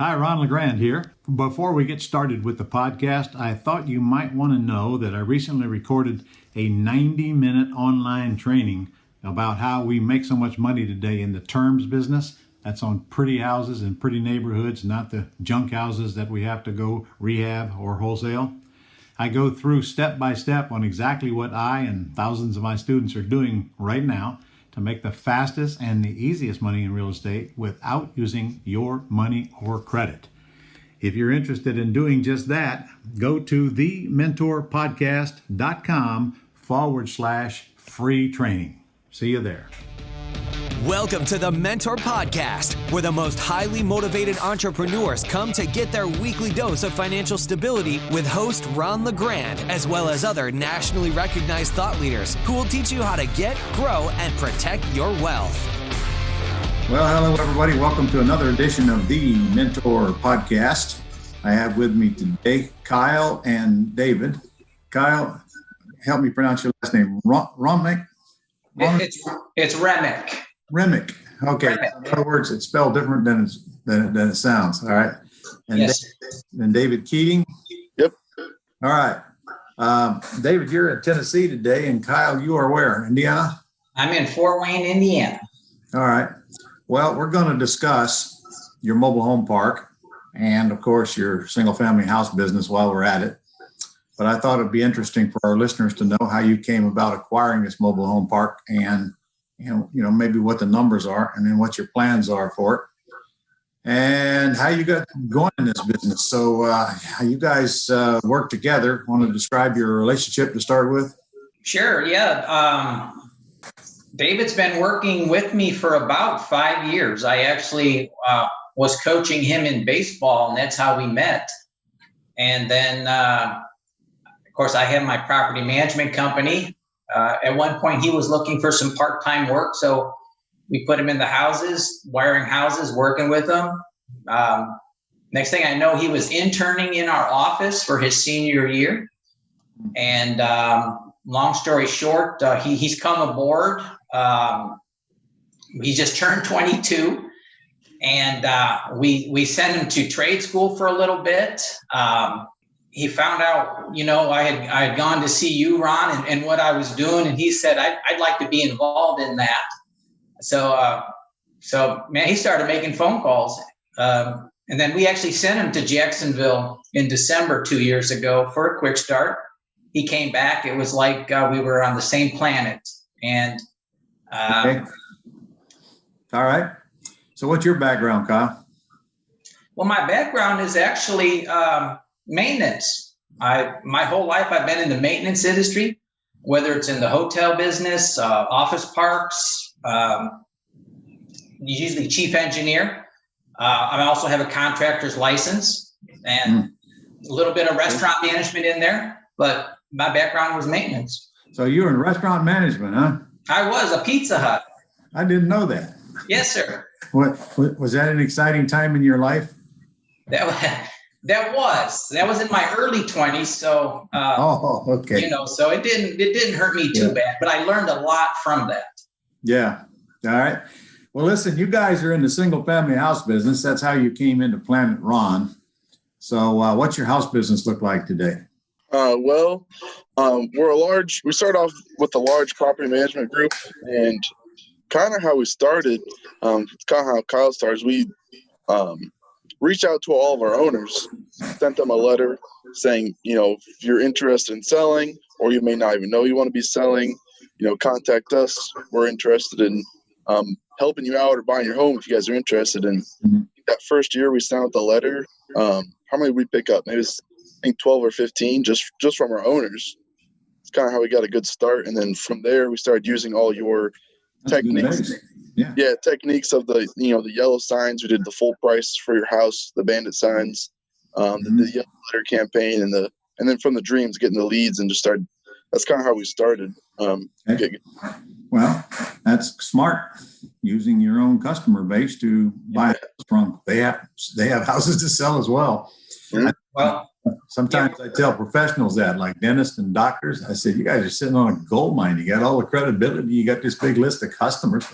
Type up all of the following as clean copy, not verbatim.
Hi, Ron LeGrand here. Before we get started with the podcast, I thought you might want to know that I recently recorded a 90-minute online training about how we make so much money today in the terms business. That's on pretty houses in pretty neighborhoods, not the junk houses that we have to go rehab or wholesale. I go through step by step on exactly what I and thousands of my students are doing right now to make the fastest and the easiest money in real estate without using your money or credit. If you're interested in doing just that, go to thementorpodcast.com/free training. See you there. Welcome to the Mentor Podcast, where the most highly motivated entrepreneurs come to get their weekly dose of financial stability with host Ron LeGrand, as well as other nationally recognized thought leaders who will teach you how to get, grow, and protect your wealth. Well, hello, everybody. Welcome to another edition of the Mentor Podcast. I have with me today Kyle and David. Kyle, help me pronounce your last name. Roemmich? It's Roemmich. Remick. Okay. In other words, it's spelled different than it sounds. All right. And Yes. And David Keating. Yep. All right. David, you're in Tennessee today, and Kyle, you are where? Indiana? I'm in Fort Wayne, Indiana. All right. Well, we're going to discuss your mobile home park and, of course, your single-family house business while we're at it. But I thought it'd be interesting for our listeners to know how you came about acquiring this mobile home park and maybe what the numbers are and then what your plans are for it and how you got going in this business. So how you guys work together. Want to describe your relationship to start with? Sure, yeah. David's been working with me for about 5 years. I actually was coaching him in baseball, and that's how we met. And then, of course, I have my property management company. At one point, he was looking for some part-time work, so we put him in the houses, wiring houses, working with him. Next thing I know, he was interning in our office for his senior year. And long story short, he's come aboard. He just turned 22, and we sent him to trade school for a little bit. He found out, I had gone to see you, Ron, and what I was doing. And he said, I'd like to be involved in that. So man, he started making phone calls. And then we actually sent him to Jacksonville in December 2 years ago for a quick start. He came back. It was like we were on the same planet. And Okay. All right. So what's your background, Kyle? Well, my background is actually maintenance. My whole life I've been in the maintenance industry, whether it's in the hotel business, office parks, usually chief engineer. I also have a contractor's license and a little bit of restaurant management in there, but my background was maintenance. So you were in restaurant management, huh? I was a Pizza Hut. I didn't know that. Yes, sir. What was that an exciting time in your life? That was in my early 20s. So, okay. So it didn't hurt me too bad, but I learned a lot from that. Yeah. All right. Well, listen, you guys are in the single family house business. That's how you came into Planet Ron. So what's your house business look like today? We start off with a large property management group, and kind of how we started, kind of how Kyle starts, we reached out to all of our owners, sent them a letter saying, if you're interested in selling, or you may not even know you want to be selling, contact us. We're interested in helping you out or buying your home if you guys are interested. And that first year we sent out the letter. How many did we pick up? Maybe I think 12 or 15 just from our owners. It's kind of how we got a good start. And then from there, we started using all your techniques. Yeah, techniques of the yellow signs. We did the full price for your house, the bandit signs, the yellow letter campaign, and then from the dreams, getting the leads and just started. That's kind of how we started. Well, that's smart. Using your own customer base to buy from. They have houses to sell as well. Well, sometimes I tell professionals that, like dentists and doctors, I said, you guys are sitting on a gold mine. You got all the credibility. You got this big list of customers.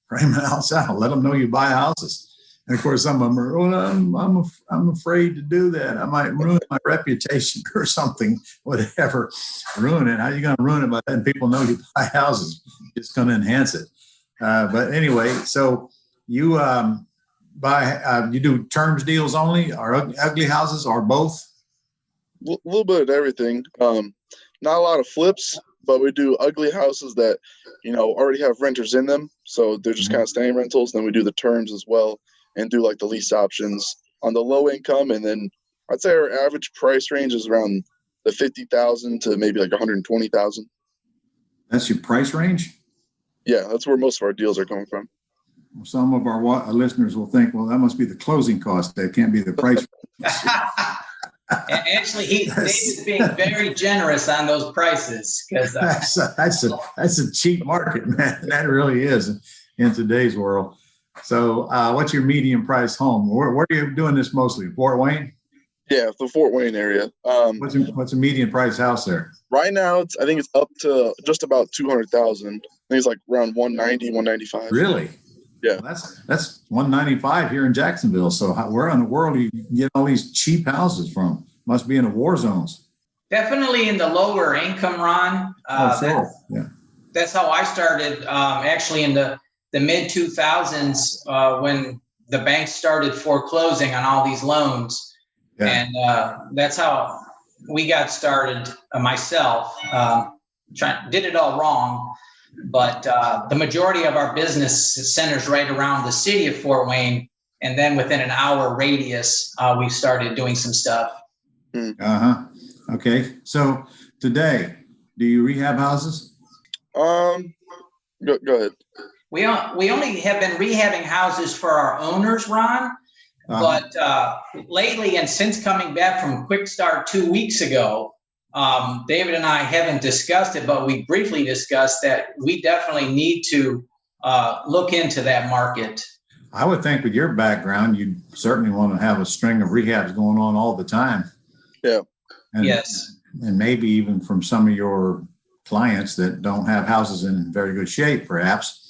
Frame an house out. Let them know you buy houses. And of course, some of them are, well, I'm afraid to do that. I might ruin my reputation or something, whatever. Ruin it. How are you going to ruin it by letting people know you buy houses? It's going to enhance it. But anyway, so you you do terms deals only, or ugly houses, or both? A little bit of everything. Not a lot of flips, but we do ugly houses that, already have renters in them. So they're just kind of staying rentals. Then we do the terms as well and do like the lease options on the low income. And then I'd say our average price range is around the 50,000 to maybe like 120,000. That's your price range? Yeah, that's where most of our deals are coming from. Some of our listeners will think, well, that must be the closing cost. That can't be the price. And actually, David's being very generous on those prices because that's a cheap market, man. That really is in today's world. So, what's your medium price home? Where are you doing this mostly? Fort Wayne? Yeah, the Fort Wayne area. What's a median price house there? Right now, I think it's up to just about 200,000. I think it's like around 190, 195. Really? Yeah. Well, that's 195 here in Jacksonville. So where in the world do you get all these cheap houses from? Must be in the war zones. Definitely in the lower income, Ron. Sure. Yeah. That's how I started. Actually, in the mid 2000s, when the banks started foreclosing on all these loans, and that's how we got started. Myself, did it all wrong. But the majority of our business centers right around the city of Fort Wayne. And then within an hour radius, we started doing some stuff. Okay. So today, do you rehab houses? Go ahead. We only have been rehabbing houses for our owners, Ron. But lately, and since coming back from Quick Start 2 weeks ago, David and I haven't discussed it, but we briefly discussed that we definitely need to look into that market. I would think with your background, you'd certainly want to have a string of rehabs going on all the time. Yeah. Yes. And maybe even from some of your clients that don't have houses in very good shape, perhaps.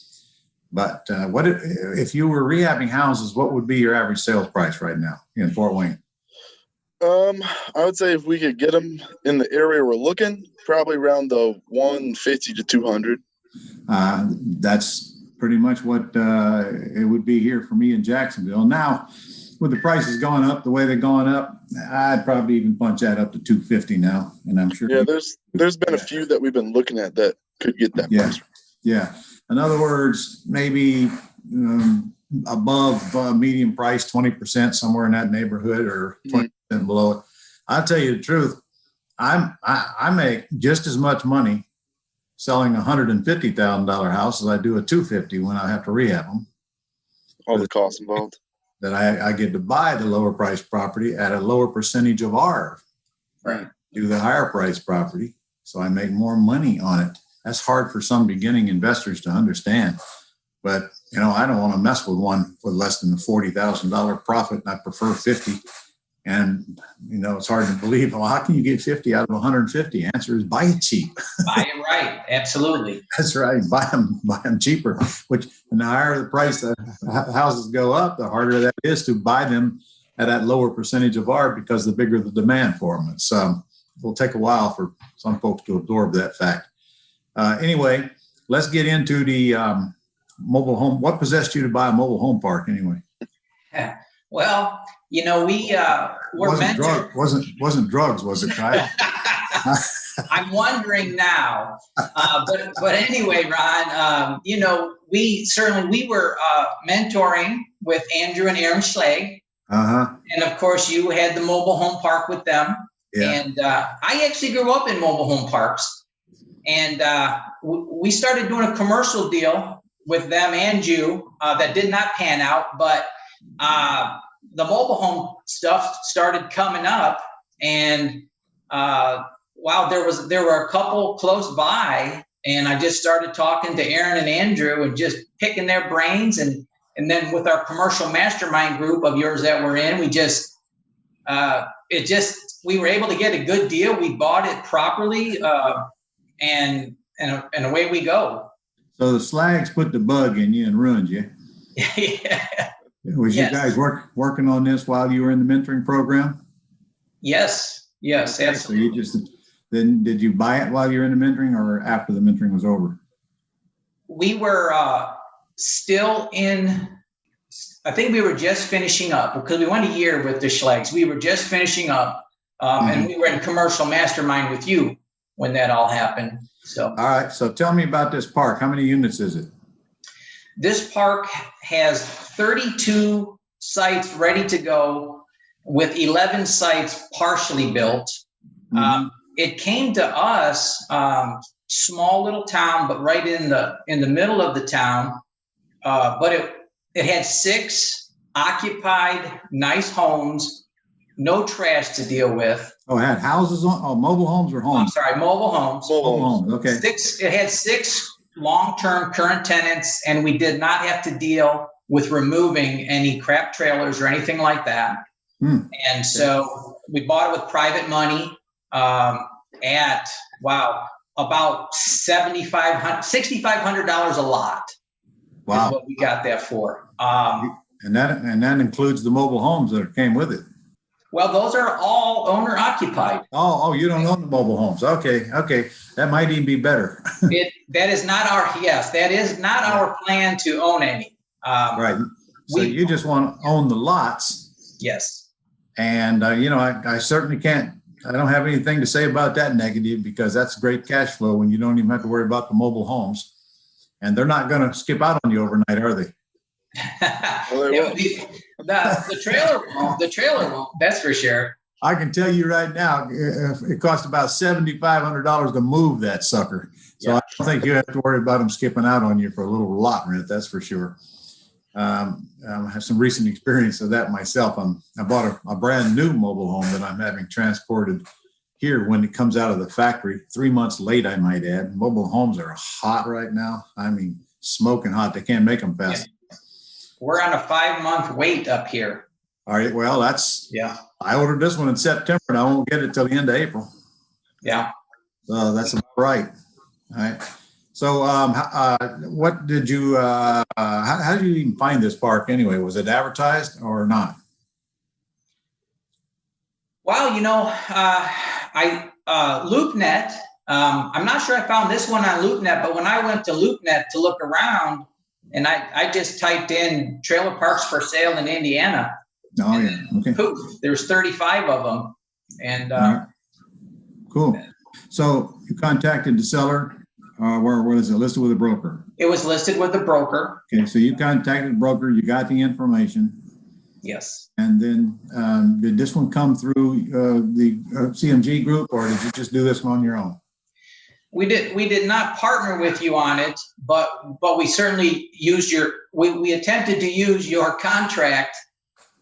But what if you were rehabbing houses, what would be your average sales price right now in Fort Wayne? I would say if we could get them in the area we're looking, probably around the 150 to 200. That's pretty much what it would be here for me in Jacksonville. Now, with the prices going up the way they're going up, I'd probably even punch that up to 250 now. And I'm sure. Yeah, there's been a few that we've been looking at that could get that price. Yeah. In other words, maybe above medium price, 20%, somewhere in that neighborhood, or 20% below it. I'll tell you the truth. I make just as much money selling a $150,000 house as I do a $250 when I have to rehab them. All the costs involved. That I get to buy the lower price property at a lower percentage of R. Right. Do the higher price property, so I make more money on it. That's hard for some beginning investors to understand. But, I don't want to mess with one with less than a $40,000 profit, and I prefer 50. And, it's hard to believe, well, how can you get 50 out of 150? Answer is buy it cheap. Buy it right. Absolutely. That's right. Buy them cheaper, and the higher the price the houses go up, the harder that is to buy them at that lower percentage of R, because the bigger the demand for them. It'll take a while for some folks to absorb that fact. Anyway, let's get into the mobile home. What possessed you to buy a mobile home park anyway? Well, we were mentored. Wasn't drugs, was it, Kyle? I'm wondering now. But anyway, Ron, we were mentoring with Andrew and Aaron Schlegg. And of course, you had the mobile home park with them. Yeah. And I actually grew up in mobile home parks. And we started doing a commercial deal with them and you that did not pan out. But the mobile home stuff started coming up. And there were a couple close by. And I just started talking to Aaron and Andrew and just picking their brains. And then with our commercial mastermind group of yours that we're in, we were able to get a good deal. We bought it properly, and away we go. So the slags put the bug in you and ruined you. Yeah. Was you guys working on this while you were in the mentoring program? Yes, Okay, absolutely. so then did you buy it while you were in the mentoring or after the mentoring was over? We were still in, I think we were just finishing up because we went a year with the Schlegs. We were just finishing up and we were in commercial mastermind with you when that all happened. So, all right. So tell me about this park. How many units is it? This park has 32 sites ready to go with 11 sites partially built. It came to us, small little town, but right in the middle of the town. But it had 6 occupied, nice homes, no trash to deal with. Oh, it had houses on? Oh, mobile homes or homes? I'm sorry, mobile homes. Mobile homes. Okay. It had 6 long-term current tenants, and we did not have to deal with removing any crap trailers or anything like that. And so we bought it with private money at about $6,500 a lot. Wow. Is what we got that for. And that includes the mobile homes that came with it. Well, those are all owner occupied. Oh, you don't own the mobile homes. Okay. That might even be better. That is not our plan to own any. Right. So you just want to own the lots. Yes. And, I certainly can't, I don't have anything to say about that negative because that's great cash flow when you don't even have to worry about the mobile homes. And they're not going to skip out on you overnight, are they? The trailer won't, that's for sure. I can tell you right now, it costs about $7,500 to move that sucker. So I don't think you have to worry about them skipping out on you for a little lot rent. That's for sure. I have some recent experience of that myself. I bought a brand new mobile home that I'm having transported here when it comes out of the factory, 3 months late, I might add. Mobile homes are hot right now. I mean, smoking hot. They can't make them fast. Yeah. We're on a 5-month wait up here. All right. Well, I ordered this one in September and I won't get it till the end of April. Yeah. So that's about right. All right. So what did you, how did you even find this park anyway? Was it advertised or not? Well, Loopnet, I'm not sure I found this one on Loopnet, but when I went to Loopnet to look around and I just typed in trailer parks for sale in Indiana. Oh, yeah. Okay. Poof, there's 35 of them. And right. Cool. So you contacted the seller. Where was it listed with a broker? It was listed with a broker. Okay, so you contacted the broker, you got the information. Yes. And then did this one come through the CMG group or did you just do this one on your own? We did not partner with you on it, but we certainly used we attempted to use your contract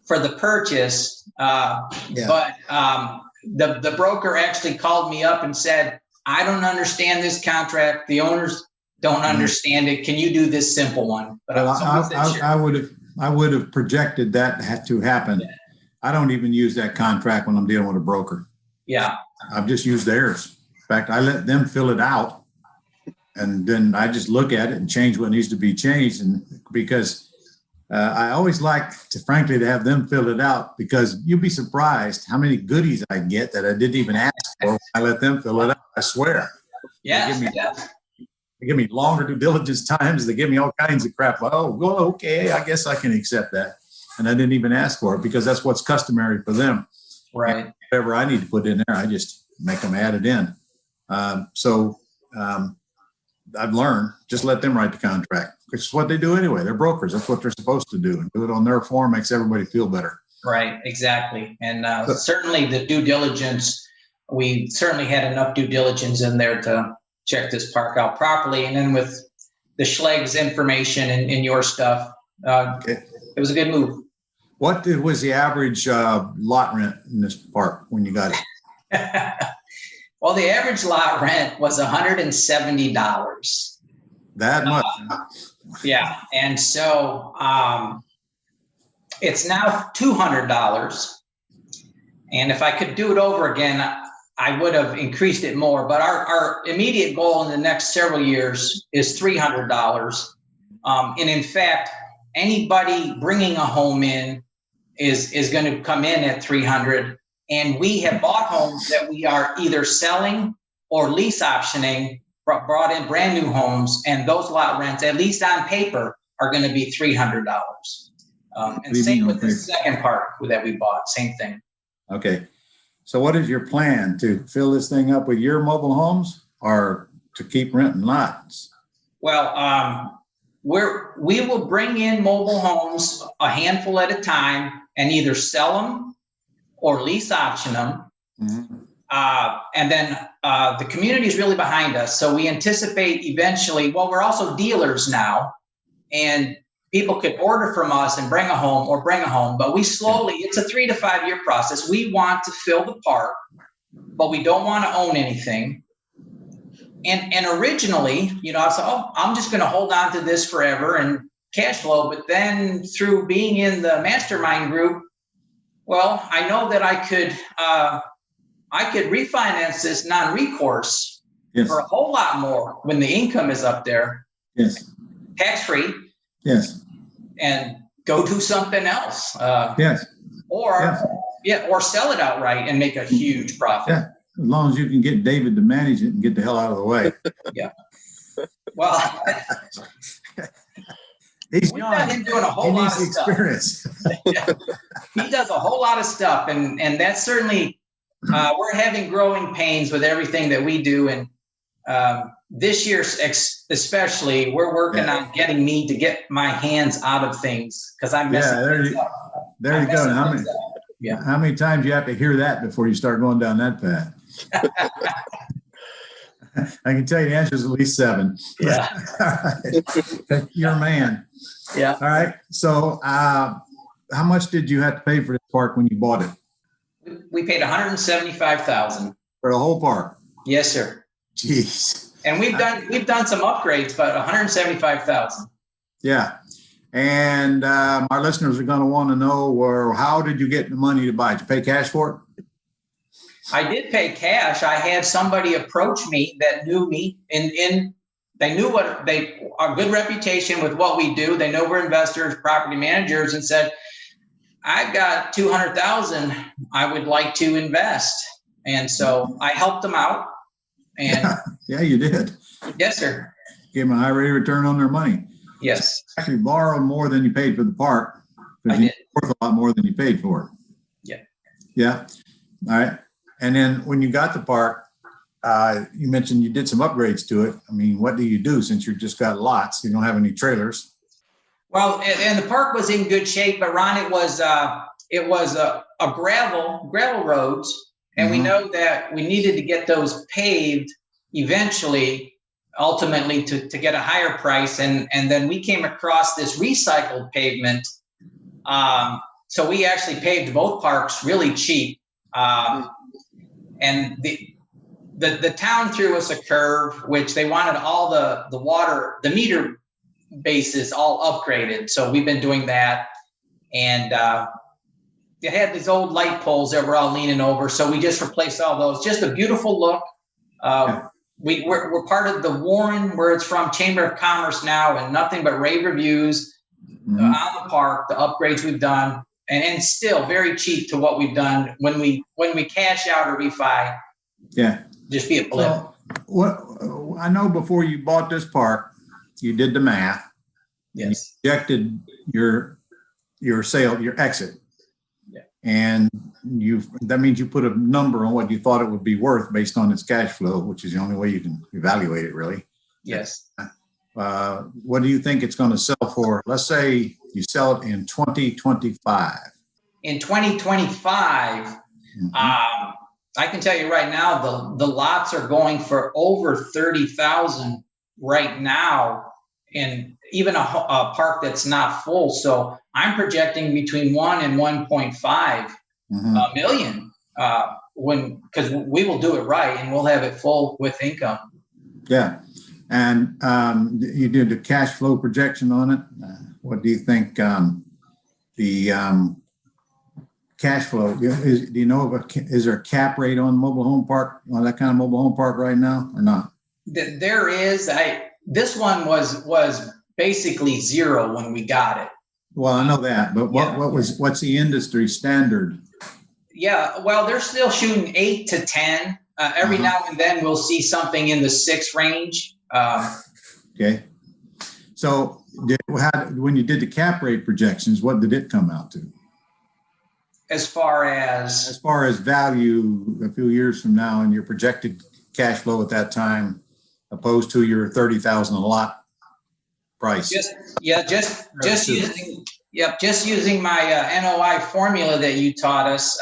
for the purchase. But the broker actually called me up and said, I don't understand this contract. The owners don't understand it. Can you do this simple one? But I would have projected that had to happen. Yeah. I don't even use that contract when I'm dealing with a broker. Yeah. I've just used theirs. In fact, I let them fill it out and then I just look at it and change what needs to be changed. And because I always like to, frankly, to have them fill it out because you'd be surprised how many goodies I get that I didn't even ask for when I let them fill it out. I swear. Yeah. They give me longer due diligence times. They give me all kinds of crap. Oh, well, okay, I guess I can accept that. And I didn't even ask for it because that's what's customary for them. Right. And whatever I need to put in there, I just make them add it in. I've learned, just let them write the contract. It's what they do anyway. They're brokers. That's what they're supposed to do. And do it on their form makes everybody feel better. Right, exactly. And certainly the due diligence, we certainly had enough due diligence in there to check this park out properly. And then with the Schlegs information and your stuff, it was a good move. What was the average lot rent in this park when you got it? Well, the average lot rent was $170. That much? Yeah. And so it's now $200. And if I could do it over again, I would have increased it more. But our immediate goal in the next several years is $300. And in fact, anybody bringing a home in is going to come in at 300. And we have bought homes that we are either selling or lease optioning, brought in brand new homes, and those lot rents, at least on paper, are going to be $300. And same with the second park that we bought, same thing. Okay. So what is your plan, to fill this thing up with your mobile homes or to keep renting lots? Well, we will bring in mobile homes a handful at a time and either sell them or lease option them. Mm-hmm. And then the community is really behind us. So we anticipate eventually, well, we're also dealers now, and people could order from us and bring a home, but we slowly, it's a 3 to 5 year process. We want to fill the park, but we don't want to own anything. And originally, I said, I'm just going to hold on to this forever and cash flow. But then through being in the Mastermind group, well, I know that I could refinance this non-recourse for a whole lot more when the income is up there. Yes. Tax-free. Yes. And go do something else. Yes. Or sell it outright and make a huge profit. Yeah. As long as you can get David to manage it and get the hell out of the way. Yeah. Well, he's we've young. got him doing a whole lot of experience. Yeah. He does a whole lot of stuff, and that's certainly we're having growing pains with everything that we do, and this year especially, we're working on getting me to get my hands out of things because I'm messing things up. There you go. How many times do you have to hear that before you start going down that path? I can tell you the answer is at least 7. Yeah. Right. You're a man. Yeah. All right. So how much did you have to pay for this park when you bought it? We paid $175,000 for the whole park. Yes, sir. Jeez. And we've done some upgrades, but $175,000. Yeah. And our listeners are going to want to know, well, how did you get the money to buy it? Did you pay cash for it? I did pay cash. I had somebody approach me that knew me, and they knew our good reputation with what we do. They know we're investors, property managers, and said, I've got $200,000 I would like to invest. And so I helped them out. And yeah, you did. Yes, sir. Gave them a high rate of return on their money. Yes. Actually borrowed more than you paid for the park. I did. Worth a lot more than you paid for it. Yeah. Yeah. All right. And then when you got the park, you mentioned you did some upgrades to it. I mean, what do you do since you just got lots? You don't have any trailers. Well, and the park was in good shape, but Ron, it was a gravel roads, and we know that we needed to get those paved eventually, ultimately to get a higher price, and then we came across this recycled pavement. So we actually paved both parks really cheap, and the town threw us a curve, which they wanted all the water, the meter bases all upgraded. So we've been doing that, and they had these old light poles that were all leaning over. So we just replaced all those. Just a beautiful look. We're part of the Warren, where it's from, Chamber of Commerce now, and nothing but rave reviews on the park, the upgrades we've done, and still very cheap to what we've done when we cash out or refi. Yeah, just be a blip. Well, what I know, before you bought this park, you did the math. Yes. You projected your sale, your exit. Yeah. And that means you put a number on what you thought it would be worth based on its cash flow, which is the only way you can evaluate it, really. Yes. What do you think it's going to sell for? Let's say you sell it in 2025. In 2025, I can tell you right now, the lots are going for over 30,000 right now, in even a park that's not full. So I'm projecting between 1 and 1.5 million because we will do it right and we'll have it full with income. Yeah. And you did the cash flow projection on it. What do you think the cash flow is? Do you know is there a cap rate on mobile home park, on that kind of mobile home park right now, or not? There is. This one was basically zero when we got it. Well, I know that, but what's the industry standard? Yeah, well, they're still shooting 8 to 10. Every now and then we'll see something in the 6 range. Okay. So when you did the cap rate projections, what did it come out to? As far as value a few years from now and your projected cash flow at that time, opposed to your 30,000 a lot price. Just using my NOI formula that you taught us,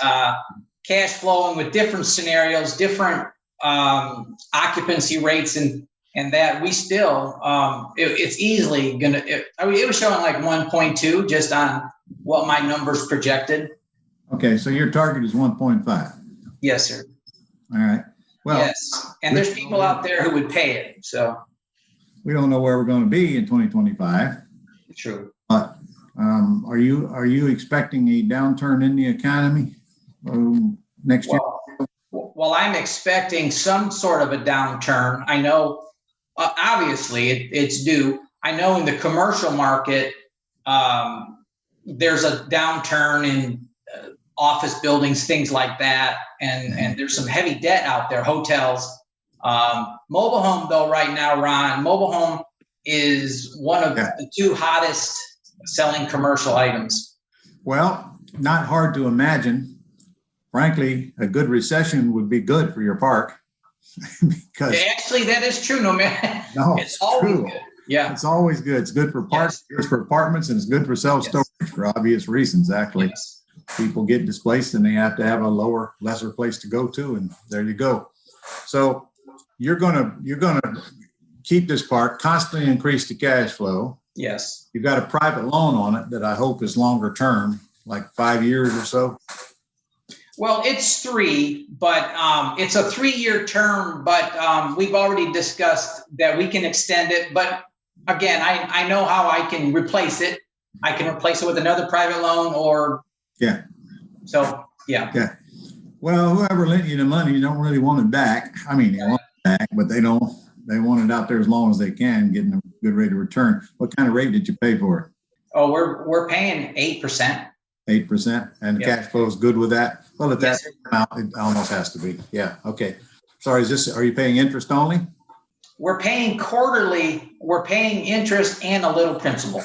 cash flowing with different scenarios, different occupancy rates, and that we still it's easily gonna. It was showing like 1.2 just on what my numbers projected. Okay, so your target is 1.5. Yes, sir. All right. Well, yes, and there's people out there who would pay it. So we don't know where we're going to be in 2025. True. But are you expecting a downturn in the economy next year? Well, I'm expecting some sort of a downturn. I know, obviously, it's due. I know in the commercial market, there's a downturn in office buildings, things like that, and there's some heavy debt out there. Hotels, mobile home, though, right now, Ron, mobile home is one of the 2 hottest selling commercial items. Well, not hard to imagine. Frankly, a good recession would be good for your park. Because actually, that is true. No matter, it's always good. Yeah, it's always good. It's good for parks, it's for apartments, and it's good for self-storage for obvious reasons. Actually, people get displaced and they have to have a lesser place to go to, and there you go. So you're gonna keep this park, constantly increase the cash flow. Yes. You've got a private loan on it that I hope is longer term, like 5 years or so. Well, it's 3, but it's a 3-year term, but we've already discussed that we can extend it. But again, I know how I can replace it. I can replace it with another private loan or. Yeah. So, yeah. Yeah. Well, whoever lent you the money, you don't really want it back. I mean, they want it back, but they want it out there as long as they can, getting a good rate of return. What kind of rate did you pay for it? Oh, we're paying 8%. 8%, and the cash flow is good with that. Well, at that amount, it almost has to be. Yeah. Okay. Sorry, are you paying interest only? We're paying quarterly. We're paying interest and a little principal.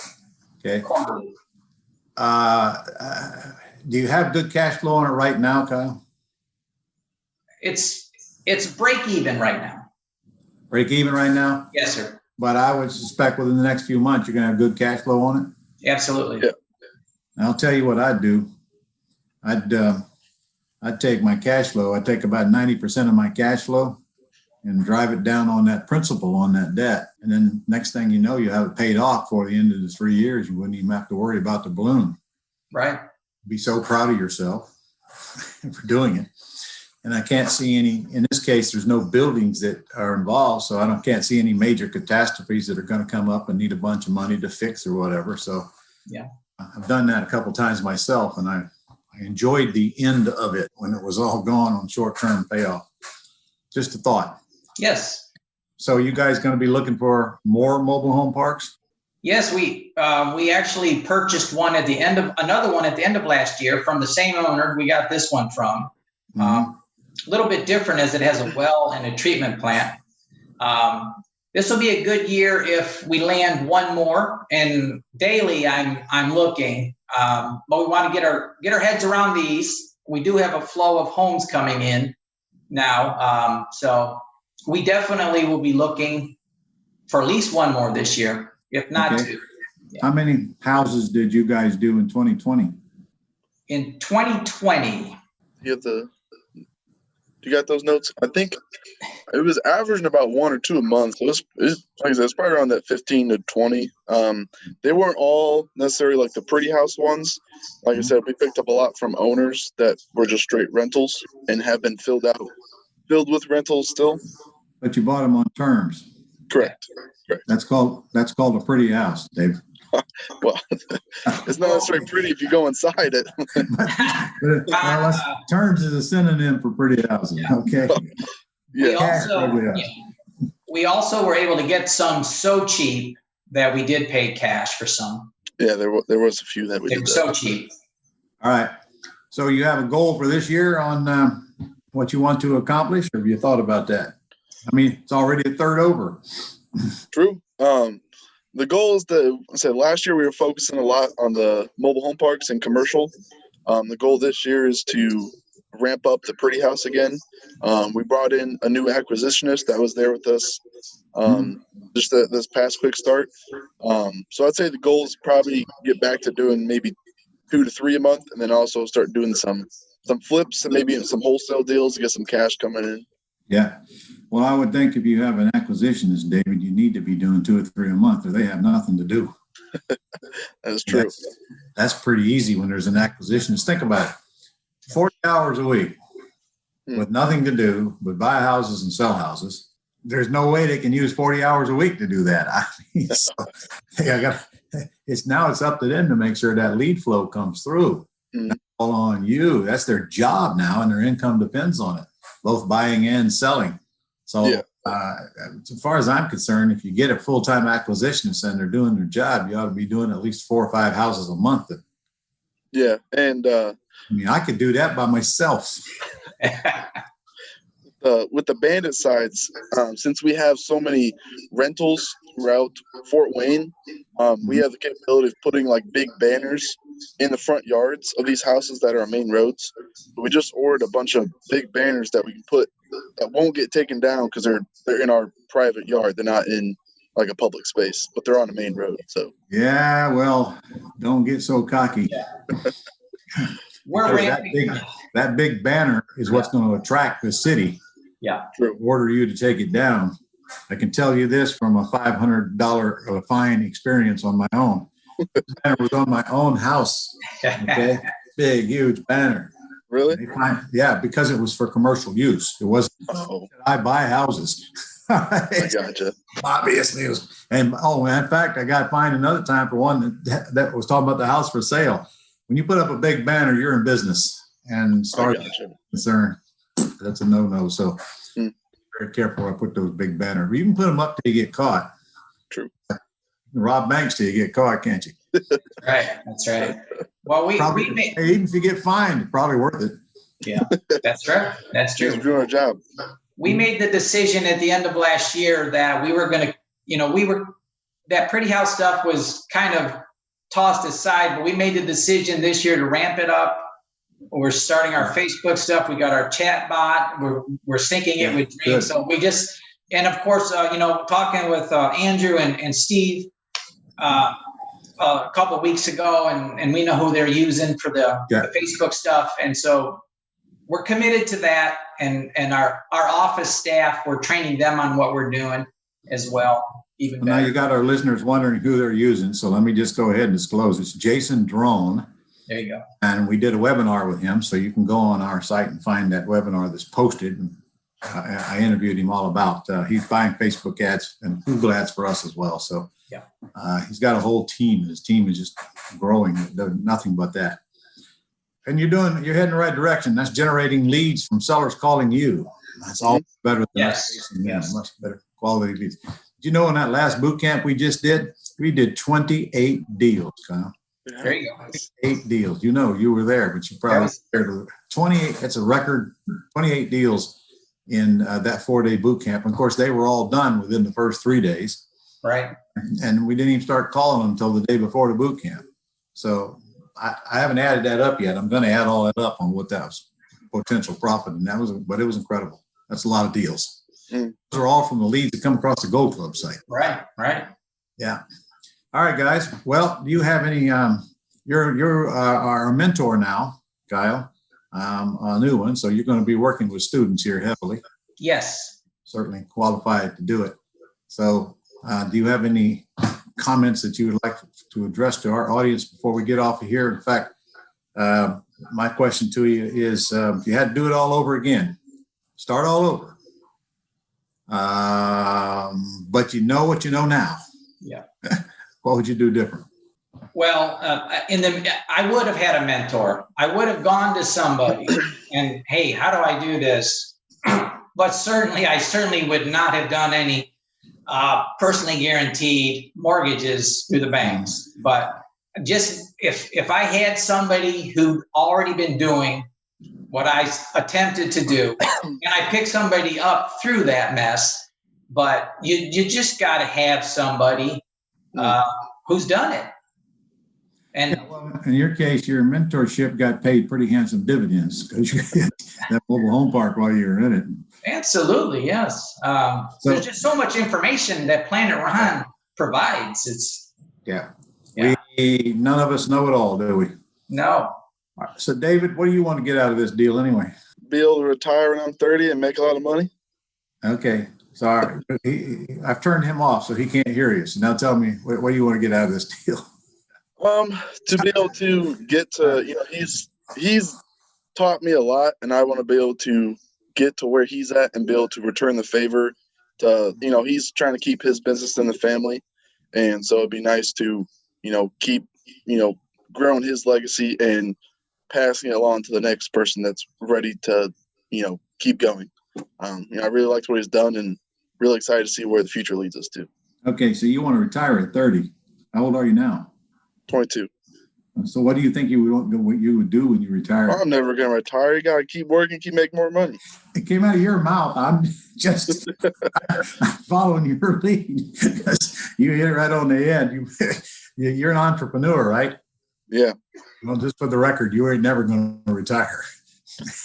Okay. Quarterly. Do you have good cash flow on it right now, Kyle? It's break even right now. Break even right now? Yes, sir. But I would suspect within the next few months, you're going to have good cash flow on it? Absolutely. Yeah. I'll tell you what I'd do. I'd take my cash flow. I'd take about 90% of my cash flow and drive it down on that principal on that debt. And then next thing you know, you have it paid off before the end of the 3 years. You wouldn't even have to worry about the balloon. Right. Be so proud of yourself for doing it. And I can't see in this case, there's no buildings that are involved. So can't see any major catastrophes that are going to come up and need a bunch of money to fix or whatever. So yeah. I've done that a couple of times myself, and I enjoyed the end of it when it was all gone on short-term payoff. Just a thought. Yes. So you guys going to be looking for more mobile home parks? Yes, we actually purchased another one at the end of last year from the same owner we got this one from. A little bit different as it has a well and a treatment plant. This will be a good year if we land one more. And daily, I'm looking, but we want to get our heads around these. We do have a flow of homes coming in now, so we definitely will be looking for at least one more this year, if not 2. Yeah. How many houses did you guys do in 2020? In 2020, you got those notes? I think it was averaging about 1 or 2 a month. So like I said, it's probably around that 15 to 20. They weren't all necessarily like the pretty house ones. Like I said, we picked up a lot from owners that were just straight rentals and have been filled with rentals still. But you bought them on terms. Correct. That's called a pretty house, Dave. Well, it's not necessarily pretty if you go inside it. Terms is a synonym for pretty houses. Yeah. Okay. We also were able to get some so cheap that we did pay cash for some. Yeah, there was a few that we They did were that. so cheap. All right. So you have a goal for this year on what you want to accomplish, or have you thought about that? I mean, it's already a third over. True. The goal is I said last year we were focusing a lot on the mobile home parks and commercial. The goal this year is to ramp up the Pretty House again. We brought in a new acquisitionist that was there with us just this past quick start. So I'd say the goal is probably get back to doing maybe 2 to 3 a month, and then also start doing some flips and maybe some wholesale deals to get some cash coming in. Yeah. Well, I would think if you have an acquisitionist, David, you need to be doing 2 or 3 a month, or they have nothing to do. That's true. That's pretty easy when there's an acquisitionist. Think about it. 40 hours a week with nothing to do but buy houses and sell houses. There's no way they can use 40 hours a week to do that. I mean, so it's up to them to make sure that lead flow comes through. That's all on you. That's their job now, and their income depends on it, both buying and selling. So as far as I'm concerned, if you get a full-time acquisitionist and they're doing their job, you ought to be doing at least 4 or 5 houses a month. Yeah. And I mean, I could do that by myself. With the bandit sides, since we have so many rentals throughout Fort Wayne, we have the capability of putting like big banners in the front yards of these houses that are on main roads. We just ordered a bunch of big banners that we can put that won't get taken down because they're in our private yard. They're not in like a public space, but they're on a main road. So yeah, well, don't get so cocky. That big banner is what's going to attract the city. Yeah, to order you to take it down. I can tell you this from a $500 fine experience on my own. The banner was on my own house. Okay, big, huge banner. Really? Yeah, because it was for commercial use. It wasn't. I buy houses. I gotcha. Obviously, it was. And in fact, I got fined another time for one that was talking about the house for sale. When you put up a big banner, you're in business, and start concern. That's a no-no. So very careful when I put those big banners. You can put them up till you get caught. True. Rob banks till you get caught, can't you? Right. That's right. Well, even if you get fined, it's probably worth it. Yeah, that's right. That's true. We're doing our job. We made the decision at the end of last year that we were going to, that Pretty House stuff was kind of tossed aside, but we made the decision this year to ramp it up. We're starting our Facebook stuff. We got our chat bot. We're syncing it with Dream. So we just, and of course, talking with Andrew and Steve a couple of weeks ago, and we know who they're using for the Facebook stuff. And so we're committed to that. And our office staff, we're training them on what we're doing as well. Even better. Now you got our listeners wondering who they're using. So let me just go ahead and disclose. It's Jason Drone. There you go. And we did a webinar with him. So you can go on our site and find that webinar that's posted. And I interviewed him all about, he's buying Facebook ads and Google ads for us as well. So he's got a whole team. His team is just growing. Does nothing but that. And you're heading the right direction. That's generating leads from sellers calling you. That's all better than much better quality leads. Did you know in that last boot camp we just did, we did 28 deals, Kyle. There you go. 8 deals. You were there, but you probably there. 28. That's a record. 28 deals in that 4-day boot camp. And of course, they were all done within the first 3 days. Right. And we didn't even start calling them until the day before the boot camp. So I haven't added that up yet. I'm going to add all that up on what that was potential profit, and but it was incredible. That's a lot of deals. Those are all from the leads that come across the Gold Club site. Right. Yeah. All right, guys. Well, do you have any? You're our mentor now, Kyle, a new one. So you're going to be working with students here heavily. Yes. Certainly qualified to do it. So do you have any comments that you would like to address to our audience before we get off of here? In fact, my question to you is, if you had to do it all over again, start all over. But you know what you know now. Yeah. What would you do different? Well, I would have had a mentor. I would have gone to somebody and, hey, how do I do this? But I certainly would not have done any personally guaranteed mortgages through the banks. But just if I had somebody who'd already been doing what I attempted to do, and I pick somebody up through that mess, but you just got to have somebody who's done it. And in your case, your mentorship got paid pretty handsome dividends because you had that mobile home park while you were in it. Absolutely, yes. There's just so much information that Planet Ron provides. It's none of us know it all, do we? No. So, David, what do you want to get out of this deal anyway? Be able to retire when I'm 30 and make a lot of money. Okay. Sorry. I've turned him off, so he can't hear you. So now tell me, what do you want to get out of this deal? To be able to get to, he's taught me a lot, and I want to be able to get to where he's at and be able to return the favor to, he's trying to keep his business in the family. And so it'd be nice to, keep, growing his legacy and passing it along to the next person that's ready to, keep going. I really liked what he's done and really excited to see where the future leads us to. Okay. So you want to retire at 30. How old are you now? 22. So what do you think what you would do when you retire? I'm never going to retire. You got to keep working, keep making more money. It came out of your mouth. I'm just following your lead. You hit it right on the head. You're an entrepreneur, right? Yeah. Well, just for the record, you ain't never going to retire.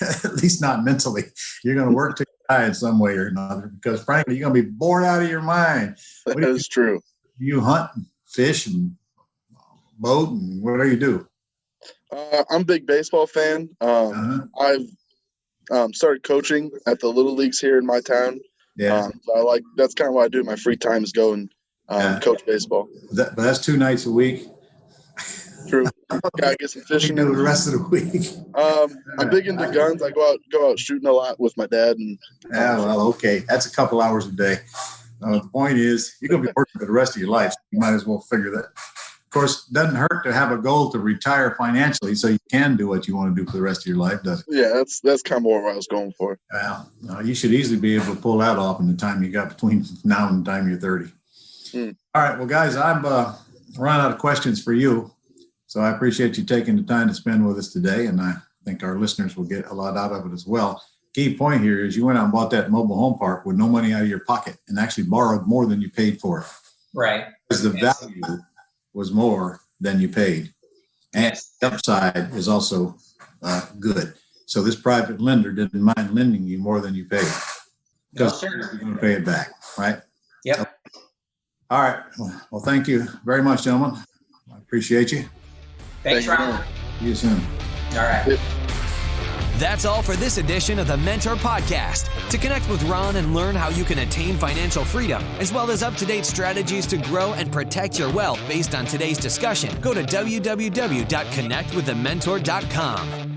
At least not mentally. You're going to work to die in some way or another because, frankly, you're going to be bored out of your mind. That is true. You hunt, fish, and boat, and what do you do? I'm a big baseball fan. I've started coaching at the little leagues here in my town. Yeah, so that's kind of what I do in my free time is go and coach baseball. But that's 2 nights a week. True. Gotta get some fishing in the rest of the week. I'm big into guns. I go out shooting a lot with my dad. And okay, that's a couple hours a day. The point is, you're gonna be working for the rest of your life. So you might as well figure that. Of course, it doesn't hurt to have a goal to retire financially, so you can do what you want to do for the rest of your life, does it? Yeah, that's kind of more what I was going for. Well, you should easily be able to pull that off in the time you got between now and the time you're 30. All right, well, guys, I've run out of questions for you, so I appreciate you taking the time to spend with us today, and I think our listeners will get a lot out of it as well. Key point here is you went out and bought that mobile home park with no money out of your pocket and actually borrowed more than you paid for it. Right. Because the value was more than you paid. And the upside is also good. So this private lender didn't mind lending you more than you paid. Because you're going to pay it back, right? Yep. All right. Well, thank you very much, gentlemen. I appreciate you. Thanks, Ron. See you soon. All right. That's all for this edition of the Mentor Podcast. To connect with Ron and learn how you can attain financial freedom, as well as up-to-date strategies to grow and protect your wealth based on today's discussion, go to www.connectwiththementor.com.